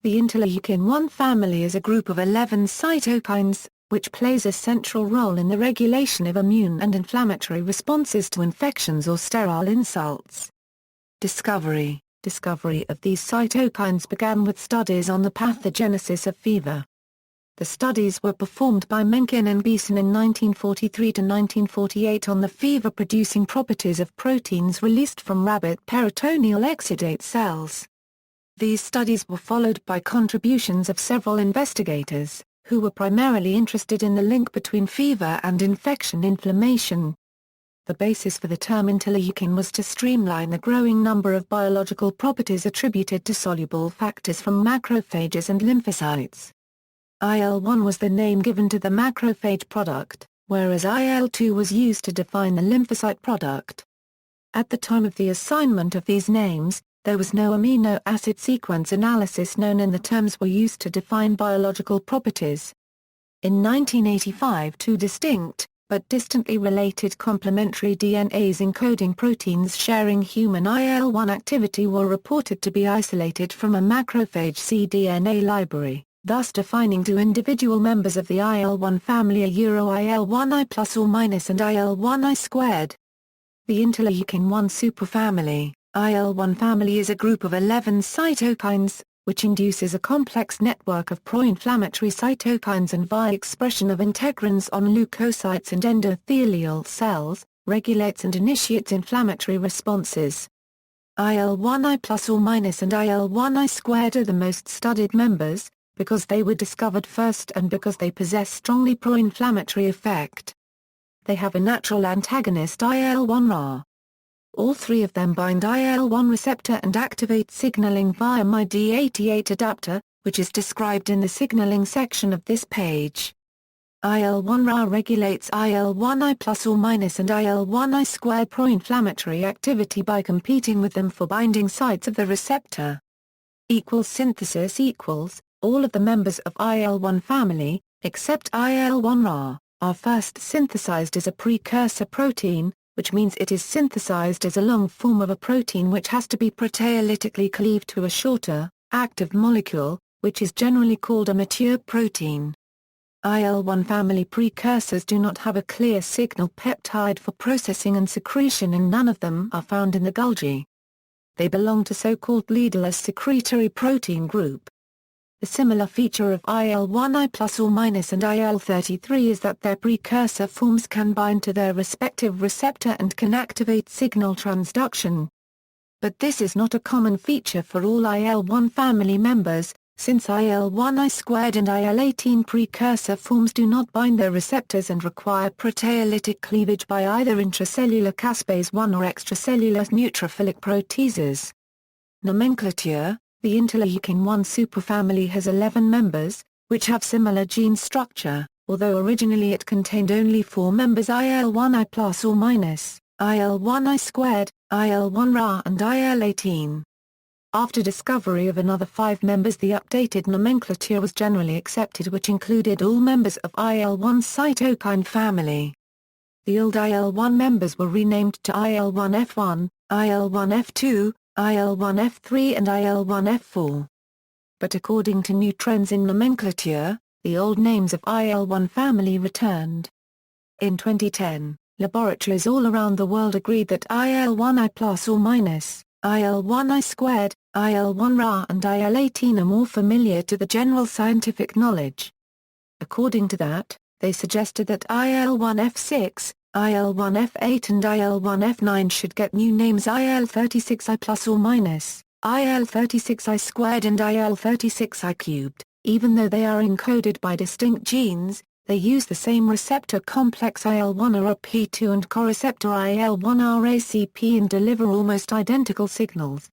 The Interleukin-1 family is a group of 11 cytokines, which plays a central role in the regulation of immune and inflammatory responses to infections or sterile insults. Discovery of these cytokines began with studies on the pathogenesis of fever. The studies were performed by Mencken and Beeson in 1943 to 1948 on the fever-producing properties of proteins released from rabbit peritoneal exudate cells. These studies were followed by contributions of several investigators, who were primarily interested in the link between fever and infection inflammation. The basis for the term interleukin was to streamline the growing number of biological properties attributed to soluble factors from macrophages and lymphocytes. IL-1 was the name given to the macrophage product, whereas IL-2 was used to define the lymphocyte product. At the time of the assignment of these names, there was no amino acid sequence analysis known and the terms were used to define biological properties. In 1985 two distinct, but distantly related complementary DNAs encoding proteins sharing human IL-1 activity were reported to be isolated from a macrophage cDNA library, thus defining two individual members of the IL-1 family IL-1I plus or minus and IL-1I squared. The Interleukin-1 superfamily, IL-1 family is a group of 11 cytokines, which induces a complex network of pro-inflammatory cytokines and via expression of integrins on leukocytes and endothelial cells, regulates and initiates inflammatory responses. IL-1I plus or minus and IL-1I squared are the most studied members, because they were discovered first and because they possess strongly pro-inflammatory effect. They have a natural antagonist IL-1Ra. All three of them bind IL-1 receptor and activate signaling via MyD88 adapter, which is described in the signaling section of this page. IL-1Ra regulates IL-1I plus or minus and IL-1I squared pro-inflammatory activity by competing with them for binding sites of the receptor. Synthesis equals, all of the members of IL-1 family, except IL-1Ra, are first synthesized as a precursor protein, which means it is synthesized as a long form of a protein which has to be proteolytically cleaved to a shorter, active molecule, which is generally called a mature protein. IL-1 family precursors do not have a clear signal peptide for processing and secretion and none of them are found in the Golgi. They belong to so-called leaderless secretory protein group. The similar feature of IL-1I plus or minus and IL-33 is that their precursor forms can bind to their respective receptor and can activate signal transduction. But this is not a common feature for all IL-1 family members, since IL-1I squared and IL-18 precursor forms do not bind their receptors and require proteolytic cleavage by either intracellular caspase 1 or extracellular neutrophilic proteases. Nomenclature. The Interleukin-1 superfamily has 11 members, which have similar gene structure, although originally it contained only 4 members IL-1I plus or minus, IL-1I squared, IL-1Ra and IL-18. After discovery of another 5 members the updated nomenclature was generally accepted which included all members of IL-1 cytokine family. The old IL-1 members were renamed to IL-1F1, IL-1F2, IL-1F3 and IL-1F4. But according to new trends in nomenclature, the old names of IL-1 family returned. In 2010, laboratories all around the world agreed that IL-1I plus or minus, IL-1I squared, IL-1Ra and IL-18 are more familiar to the general scientific knowledge. According to that, they suggested that IL-1F6, IL-1F8 and IL-1F9 should get new names IL-36I plus or minus, IL-36I squared and IL-36I cubed. Even though they are encoded by distinct genes, they use the same receptor complex IL-1RAP2 and coreceptor IL-1RACP and deliver almost identical signals.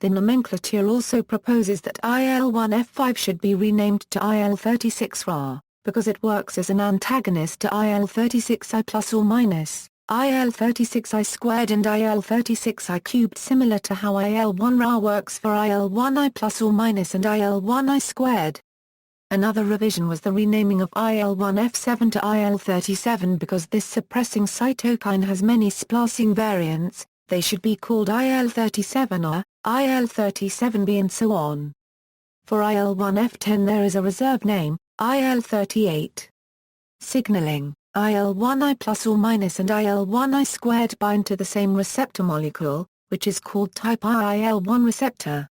The nomenclature also proposes that IL-1F5 should be renamed to IL-36Ra, because it works as an antagonist to IL-36I plus or minus, IL-36I squared and IL-36I cubed similar to how IL-1Ra works for IL-1I plus or minus and IL-1I squared. Another revision was the renaming of IL-1F7 to IL-37 because this suppressing cytokine has many splicing variants, they should be called IL-37A, IL-37B and so on. For IL-1F10 there is a reserve name, IL-38. Signaling, IL-1I plus or minus and IL-1I squared bind to the same receptor molecule, which is called type I IL-1 receptor.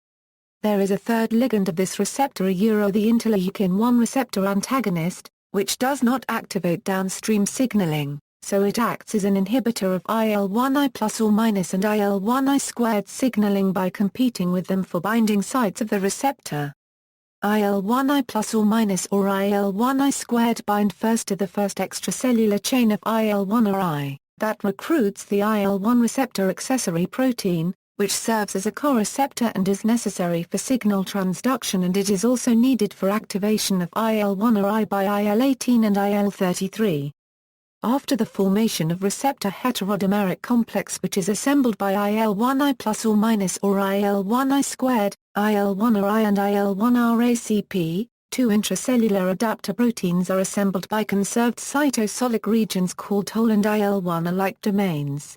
There is a third ligand of this receptor, the interleukin-1 receptor antagonist, which does not activate downstream signaling, so it acts as an inhibitor of IL-1I plus or minus and IL-1I squared signaling by competing with them for binding sites of the receptor. IL-1I plus or minus or IL-1I squared bind first to the first extracellular chain of IL-1 or I, that recruits the IL-1 receptor accessory protein, which serves as a co-receptor and is necessary for signal transduction, and it is also needed for activation of IL-1 or I by IL-18 and IL-33. After the formation of receptor heterodimeric complex, which is assembled by IL-1I plus or minus or IL-1I squared, IL-1 or I and IL-1RACP, two intracellular adapter proteins are assembled by conserved cytosolic regions called whole and IL-1-alike domains.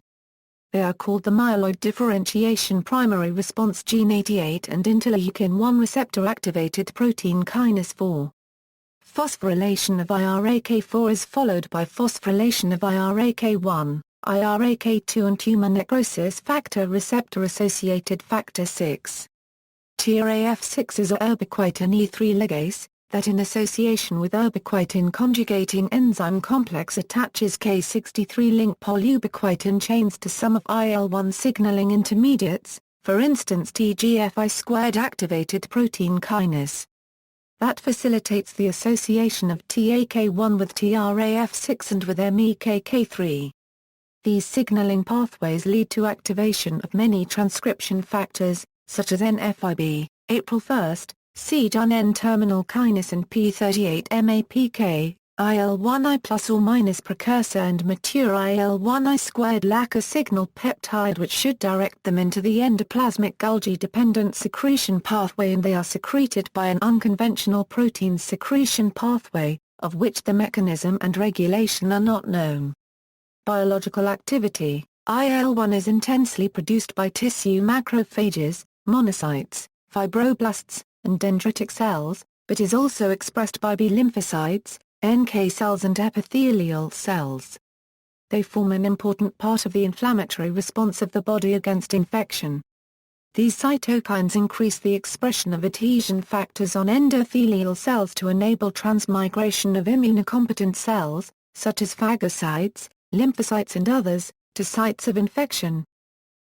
They are called the myeloid differentiation primary response gene 88 and interleukin-1 receptor activated protein kinase 4. Phosphorylation of IRAK4 is followed by phosphorylation of IRAK1, IRAK2 and tumor necrosis factor receptor-associated factor 6. TRAF6 is a ubiquitin E3 ligase, that in association with ubiquitin conjugating enzyme complex attaches K63-link polyubiquitin chains to some of IL-1 signaling intermediates, for instance TGFI2 activated protein kinase. That facilitates the association of TAK1 with TRAF6 and with MEKK3. These signaling pathways lead to activation of many transcription factors, such as NFIB, April 1, CJUN N-terminal kinase and P38-MAPK, IL-1I plus or minus precursor and mature IL-1I squared lack a signal peptide which should direct them into the endoplasmic Golgi-dependent secretion pathway, and they are secreted by an unconventional protein secretion pathway, of which the mechanism and regulation are not known. Biological activity: IL-1 is intensely produced by tissue macrophages, monocytes, fibroblasts, and dendritic cells, but is also expressed by B lymphocytes, NK cells and epithelial cells. They form an important part of the inflammatory response of the body against infection. These cytokines increase the expression of adhesion factors on endothelial cells to enable transmigration of immunocompetent cells, such as phagocytes, lymphocytes and others, to sites of infection.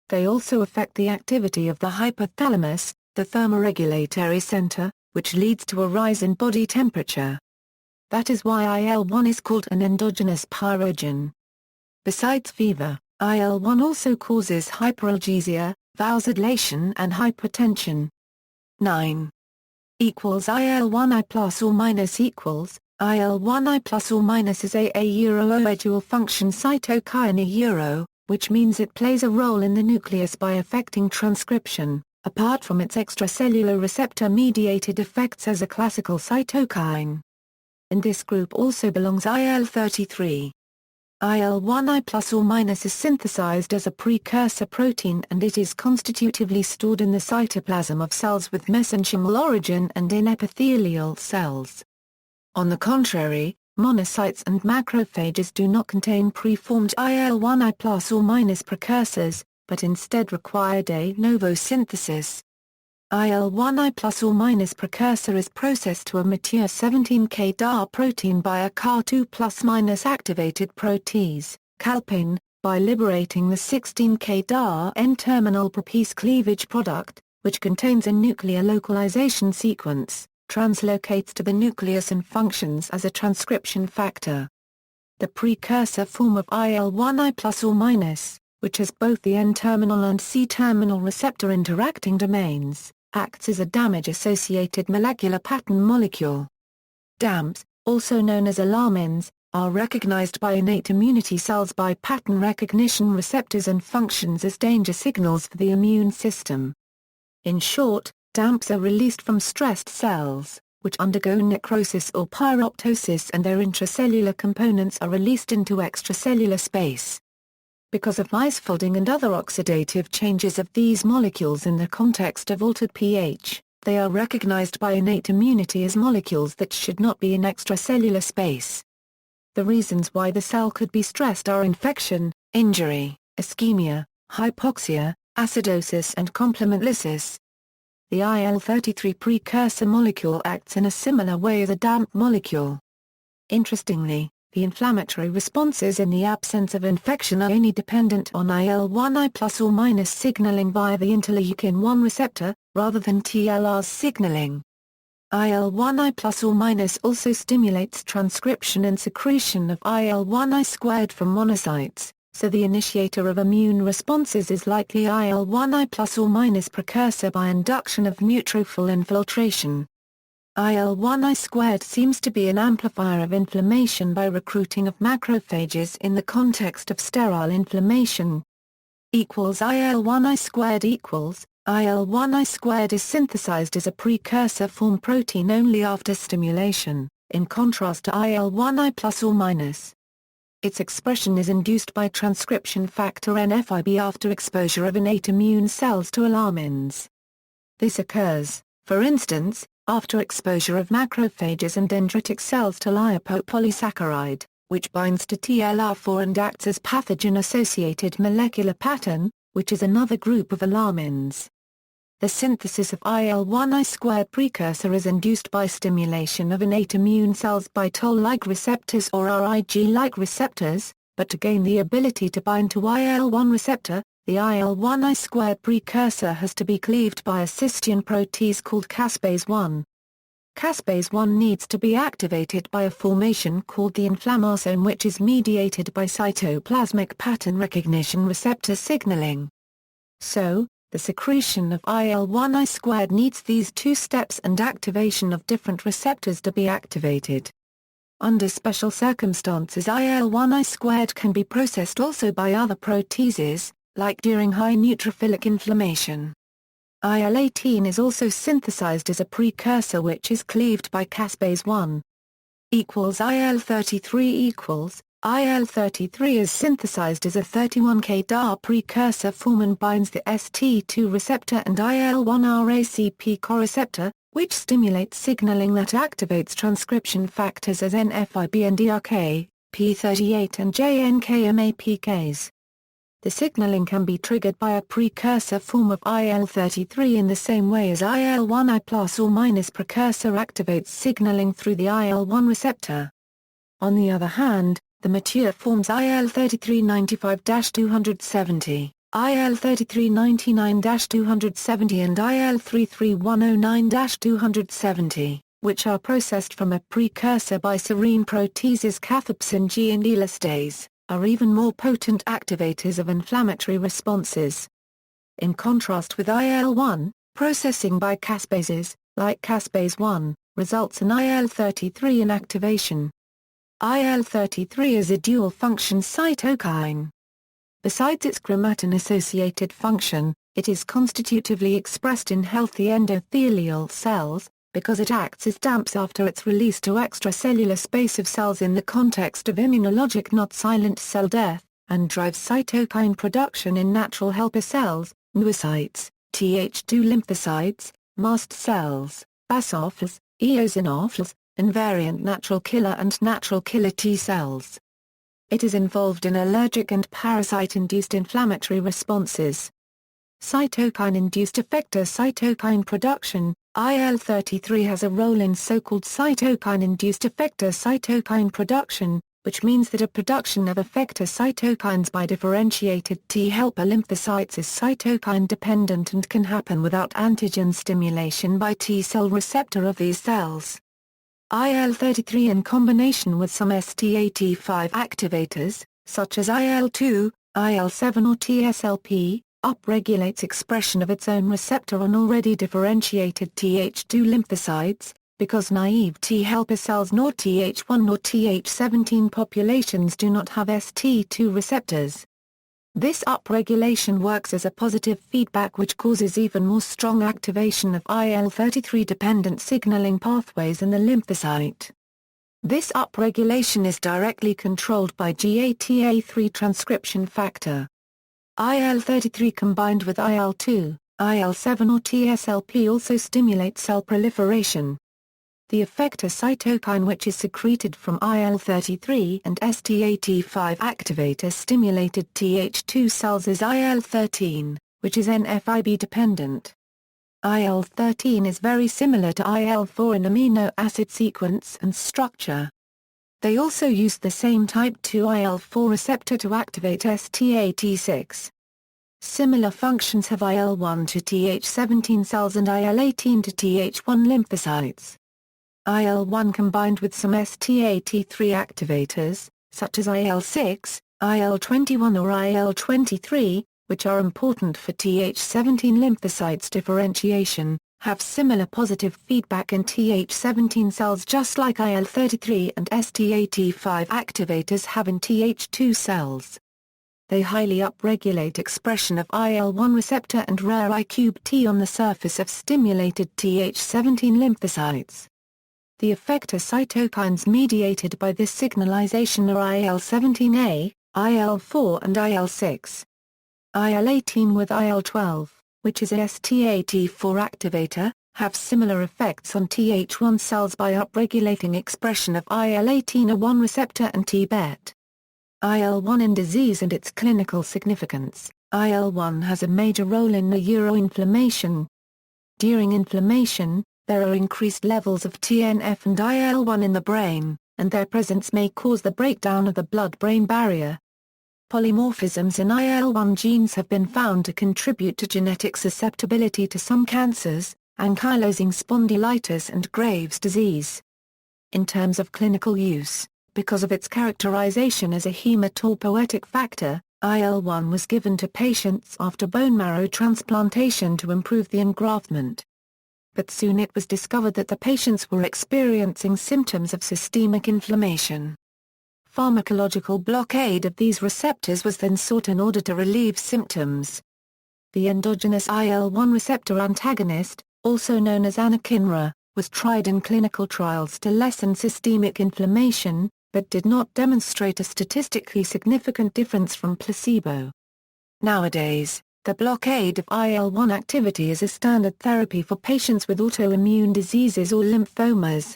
They also affect the activity of the hypothalamus, the thermoregulatory center, which leads to a rise in body temperature. That is why IL-1 is called an endogenous pyrogen. Besides fever, IL-1 also causes hyperalgesia, vasodilation and hypertension. 9. IL-1I plus or minus equals, IL-1I plus or minus is a dual function cytokine which means it plays a role in the nucleus by affecting transcription, apart from its extracellular receptor-mediated effects as a classical cytokine. In this group also belongs IL-33. IL-1I plus or minus is synthesized as a precursor protein, and it is constitutively stored in the cytoplasm of cells with mesenchymal origin and in epithelial cells. On the contrary, monocytes and macrophages do not contain preformed IL-1I plus or minus precursors, but instead require de novo synthesis. IL-1I plus or minus precursor is processed to a mature 17K DAR protein by a Ca2 plus minus activated protease, calpain, by liberating the 16K DAR N-terminal propease cleavage product, which contains a nuclear localization sequence, translocates to the nucleus and functions as a transcription factor. The precursor form of IL-1I plus or minus, which has both the N-terminal and C-terminal receptor interacting domains, acts as a damage-associated molecular pattern molecule. DAMPs, also known as alarmins, are recognized by innate immunity cells by pattern recognition receptors and functions as danger signals for the immune system. In short, DAMPs are released from stressed cells, which undergo necrosis or pyroptosis, and their intracellular components are released into extracellular space. Because of misfolding and other oxidative changes of these molecules in the context of altered pH, they are recognized by innate immunity as molecules that should not be in extracellular space. The reasons why the cell could be stressed are infection, injury, ischemia, hypoxia, acidosis and complement lysis. The IL-33 precursor molecule acts in a similar way as a DAMP molecule. Interestingly, the inflammatory responses in the absence of infection are only dependent on IL-1I plus or minus signaling via the interleukin-1 receptor, rather than TLR's signaling. IL-1I plus or minus also stimulates transcription and secretion of IL-1I squared from monocytes, so the initiator of immune responses is likely IL-1I plus or minus precursor by induction of neutrophil infiltration. IL-1I squared seems to be an amplifier of inflammation by recruiting of macrophages in the context of sterile inflammation. IL-1I squared IL-1I squared is synthesized as a precursor form protein only after stimulation, in contrast to IL-1I plus or minus. Its expression is induced by transcription factor NFIB after exposure of innate immune cells to alarmins. This occurs, for instance, after exposure of macrophages and dendritic cells to lipopolysaccharide, which binds to TLR4 and acts as pathogen-associated molecular pattern, which is another group of alarmins. The synthesis of IL-1I squared precursor is induced by stimulation of innate immune cells by Toll-like receptors or RIG-like receptors, but to gain the ability to bind to IL-1 receptor, the IL-1I squared precursor has to be cleaved by a cysteine protease called caspase-1. Caspase-1 needs to be activated by a formation called the inflammasome, which is mediated by cytoplasmic pattern recognition receptor signaling. So, the secretion of IL-1I squared needs these two steps and activation of different receptors to be activated. Under special circumstances, IL-1I squared can be processed also by other proteases, like during high neutrophilic inflammation. IL-18 is also synthesized as a precursor which is cleaved by caspase-1. IL-33 IL-33 is synthesized as a 31K-DAR precursor form and binds the ST2 receptor and IL-1RACP coreceptor, which stimulates signaling that activates transcription factors as NFIB and DRK, P38 and JNK-MAPKs. The signaling can be triggered by a precursor form of IL-33 in the same way as IL-1I plus or minus precursor activates signaling through the IL-1 receptor. On the other hand, the mature forms IL-33 95-270, IL-33 99-270 and IL-33 109-270, which are processed from a precursor by serine proteases cathepsin G and elastase, are even more potent activators of inflammatory responses. In contrast with IL-1, processing by caspases, like caspase-1, results in IL-33 inactivation. IL-33 is a dual-function cytokine. Besides its chromatin-associated function, it is constitutively expressed in healthy endothelial cells, because it acts as DAMPs after its release to extracellular space of cells in the context of immunologic not silent cell death, and drives cytokine production in natural helper cells, moocytes, Th2 lymphocytes, mast cells, basophils, eosinophils, invariant natural killer and natural killer T cells. It is involved in allergic and parasite-induced inflammatory responses. Cytokine-induced effector cytokine production. IL-33 has a role in so-called cytokine-induced effector cytokine production, which means that a production of effector cytokines by differentiated T helper lymphocytes is cytokine-dependent and can happen without antigen stimulation by T cell receptor of these cells. IL-33 in combination with some STAT5 activators, such as IL-2, IL-7 or TSLP, upregulates expression of its own receptor on already differentiated Th2 lymphocytes, because naive T helper cells nor Th1 nor Th17 populations do not have ST2 receptors. This upregulation works as a positive feedback which causes even more strong activation of IL-33 dependent signaling pathways in the lymphocyte. This upregulation is directly controlled by GATA3 transcription factor. IL-33 combined with IL-2, IL-7 or TSLP also stimulates cell proliferation. The effector cytokine, which is secreted from IL-33 and STAT5 activators stimulated Th2 cells, is IL-13, which is NF-IB dependent. IL-13 is very similar to IL-4 in amino acid sequence and structure. They also use the same type 2 IL-4 receptor to activate STAT6. Similar functions have IL-1 to Th17 cells and IL-18 to Th1 lymphocytes. IL-1 combined with some STAT3 activators, such as IL-6, IL-21 or IL-23, which are important for Th17 lymphocytes differentiation, have similar positive feedback in Th17 cells just like IL-33 and STAT5 activators have in Th2 cells. They highly upregulate expression of IL-1 receptor and rare I-cubed on the surface of stimulated Th17 lymphocytes. The effector cytokines mediated by this signalization are IL-17A, IL-4 and IL-6. IL-18 with IL-12, which is a STAT4 activator, have similar effects on Th1 cells by upregulating expression of IL-18A1 receptor and T-bet. IL-1 in disease and its clinical significance. IL-1 has a major role in neuroinflammation. During inflammation, there are increased levels of TNF and IL-1 in the brain, and their presence may cause the breakdown of the blood-brain barrier. Polymorphisms in IL-1 genes have been found to contribute to genetic susceptibility to some cancers, ankylosing spondylitis and Graves' disease. In terms of clinical use, because of its characterization as a hematopoietic factor, IL-1 was given to patients after bone marrow transplantation to improve the engraftment. But soon it was discovered that the patients were experiencing symptoms of systemic inflammation. Pharmacological blockade of these receptors was then sought in order to relieve symptoms. The endogenous IL-1 receptor antagonist, also known as anakinra, was tried in clinical trials to lessen systemic inflammation, but did not demonstrate a statistically significant difference from placebo. Nowadays, the blockade of IL-1 activity is a standard therapy for patients with autoimmune diseases or lymphomas.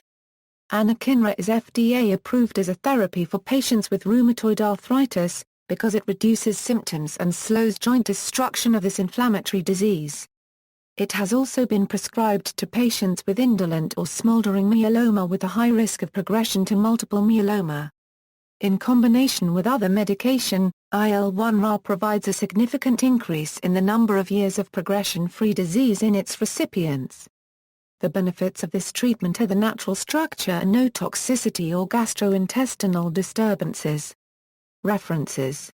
Anakinra is FDA approved as a therapy for patients with rheumatoid arthritis, because it reduces symptoms and slows joint destruction of this inflammatory disease. It has also been prescribed to patients with indolent or smoldering myeloma with a high risk of progression to multiple myeloma. In combination with other medication, IL-1RA provides a significant increase in the number of years of progression-free disease in its recipients. The benefits of this treatment are the natural structure and no toxicity or gastrointestinal disturbances. References